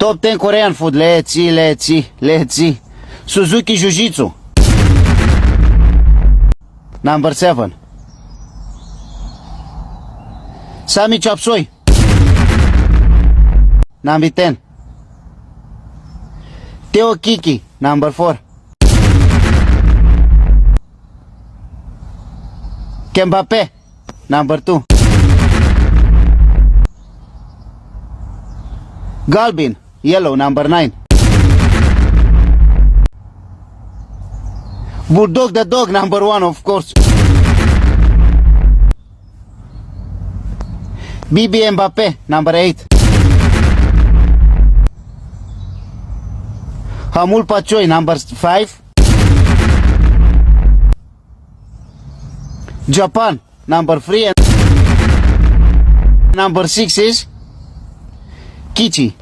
Top 10 Korean food. Let's see. Suzuki Jiu-Jitsu. Number 7. Sami Chop Suey. Number 10. Teo Kiki. Number 4. Kembape. Number 2. Galbin. Yellow. Number 9. Bulldog the dog. Number 1, of course. Bibi Mbappe. Number 8. Hamul Pachoy. Number 5. Japan. Number 3. And number 6 is Kichi.